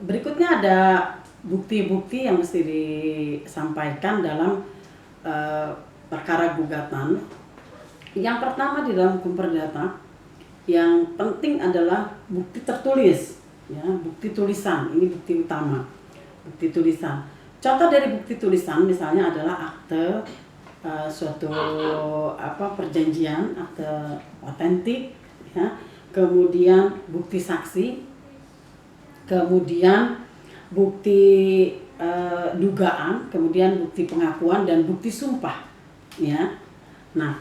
berikutnya ada bukti-bukti yang mesti disampaikan dalam eh, perkara gugatan. Yang pertama di dalam hukum perdata, yang penting adalah bukti tertulis, ya, bukti tulisan. Ini bukti utama, bukti tulisan. Contoh dari bukti tulisan misalnya adalah akte suatu perjanjian, akte otentik, ya, kemudian bukti saksi, kemudian bukti dugaan, kemudian bukti pengakuan dan bukti sumpah, ya. Nah,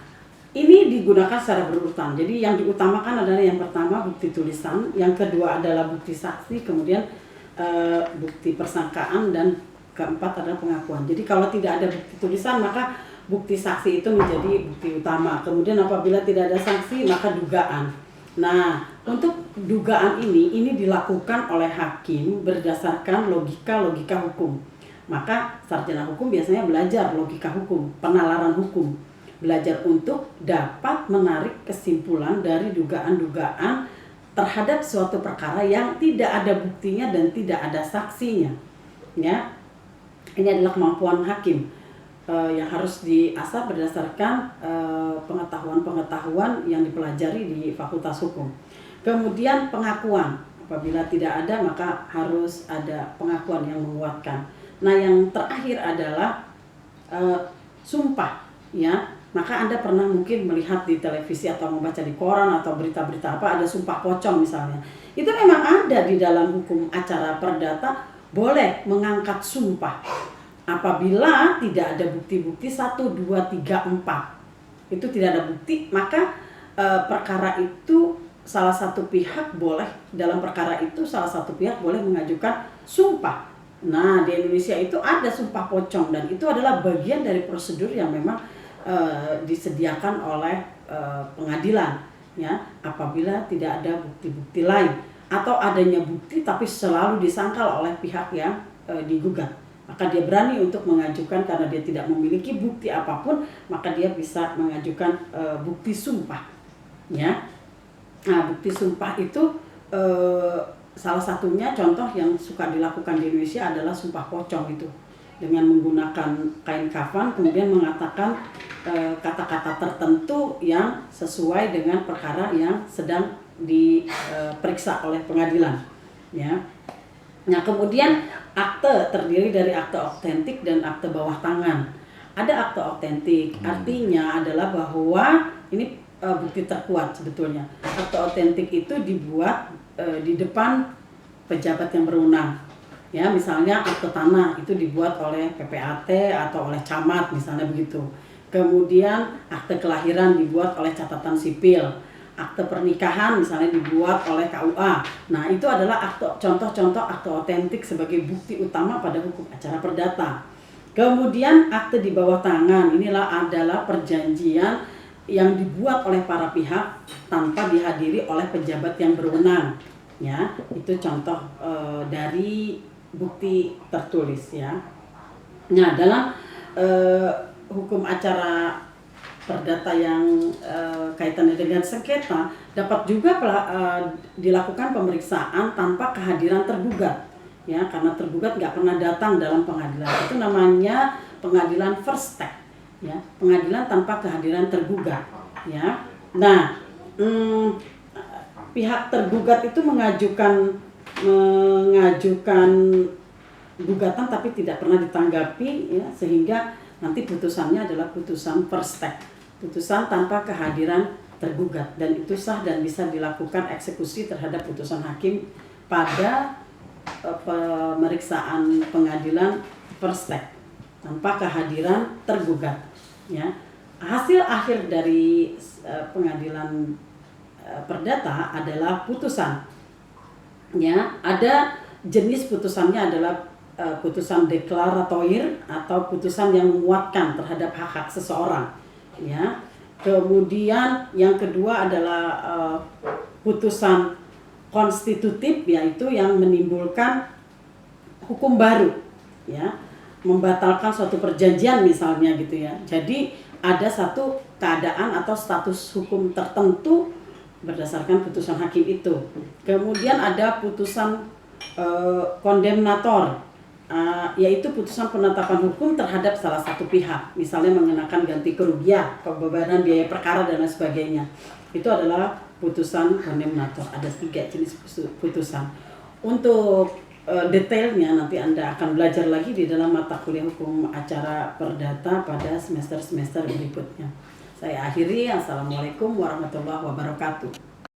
ini digunakan secara berurutan. Jadi yang diutamakan adalah yang pertama bukti tulisan, yang kedua adalah bukti saksi, kemudian bukti persangkaan, dan keempat adalah pengakuan. Jadi kalau tidak ada bukti tulisan maka bukti saksi itu menjadi bukti utama. Kemudian apabila tidak ada saksi maka dugaan. Nah, untuk dugaan ini dilakukan oleh hakim berdasarkan logika hukum. Maka sarjana hukum biasanya belajar logika hukum, penalaran hukum. Belajar untuk dapat menarik kesimpulan dari dugaan-dugaan terhadap suatu perkara yang tidak ada buktinya dan tidak ada saksinya, ya. Ini adalah kemampuan hakim yang harus diasah berdasarkan pengetahuan-pengetahuan yang dipelajari di Fakultas Hukum. Kemudian pengakuan, apabila tidak ada maka harus ada pengakuan yang menguatkan. Nah, yang terakhir adalah sumpah, ya. Maka Anda pernah mungkin melihat di televisi atau membaca di koran atau berita-berita ada sumpah pocong misalnya. Itu memang ada di dalam hukum acara perdata, boleh mengangkat sumpah apabila tidak ada bukti-bukti 1, 2, 3, 4. Itu tidak ada bukti, maka perkara itu salah satu pihak boleh, dalam perkara itu salah satu pihak boleh mengajukan sumpah. Nah, di Indonesia itu ada sumpah pocong dan itu adalah bagian dari prosedur yang memang disediakan oleh pengadilan, ya, apabila tidak ada bukti-bukti lain atau adanya bukti tapi selalu disangkal oleh pihak yang digugat, maka dia berani untuk mengajukan karena dia tidak memiliki bukti apapun, maka dia bisa mengajukan bukti sumpah, ya. Nah, bukti sumpah itu salah satunya contoh yang suka dilakukan di Indonesia adalah sumpah pocong itu. Dengan menggunakan kain kafan kemudian mengatakan kata-kata tertentu yang sesuai dengan perkara yang sedang diperiksa oleh pengadilan, ya. Nah, kemudian akte terdiri dari akte otentik dan akte bawah tangan. Ada akte otentik, artinya adalah bahwa ini bukti terkuat sebetulnya. Akte otentik itu dibuat di depan pejabat yang berwenang. Ya, misalnya akte tanah itu dibuat oleh PPAT atau oleh camat misalnya begitu. Kemudian akte kelahiran dibuat oleh catatan sipil. Akte pernikahan misalnya dibuat oleh KUA. Nah, itu adalah contoh-contoh akte otentik sebagai bukti utama pada hukum acara perdata. Kemudian akte di bawah tangan inilah adalah perjanjian yang dibuat oleh para pihak tanpa dihadiri oleh pejabat yang berwenang. Ya, itu contoh dari bukti tertulis, ya. Nah, dalam hukum acara perdata yang kaitannya dengan sengketa dapat juga dilakukan pemeriksaan tanpa kehadiran tergugat, ya, karena tergugat nggak pernah datang dalam pengadilan. Itu namanya pengadilan first step, ya, pengadilan tanpa kehadiran tergugat, ya. Nah, pihak tergugat itu mengajukan gugatan tapi tidak pernah ditanggapi, ya, sehingga nanti putusannya adalah putusan first step, putusan tanpa kehadiran tergugat, dan itu sah dan bisa dilakukan eksekusi terhadap putusan hakim pada pemeriksaan pengadilan first step tanpa kehadiran tergugat, ya. Hasil akhir dari pengadilan perdata adalah putusan, ya. Ada jenis putusannya adalah putusan deklaratoir atau putusan yang menguatkan terhadap hak-hak seseorang, ya. Kemudian yang kedua adalah putusan konstitutif, yaitu yang menimbulkan hukum baru, ya, membatalkan suatu perjanjian misalnya gitu, ya. Jadi ada satu keadaan atau status hukum tertentu berdasarkan putusan hakim itu. Kemudian ada putusan kondemnator, yaitu putusan penetapan hukum terhadap salah satu pihak, misalnya mengenakan ganti kerugian, pembebanan biaya perkara dan lain sebagainya. Itu adalah putusan kondemnator. Ada 3 jenis putusan. Untuk detailnya nanti Anda akan belajar lagi di dalam mata kuliah hukum acara perdata pada semester-semester berikutnya. Saya akhiri. Assalamualaikum warahmatullahi wabarakatuh.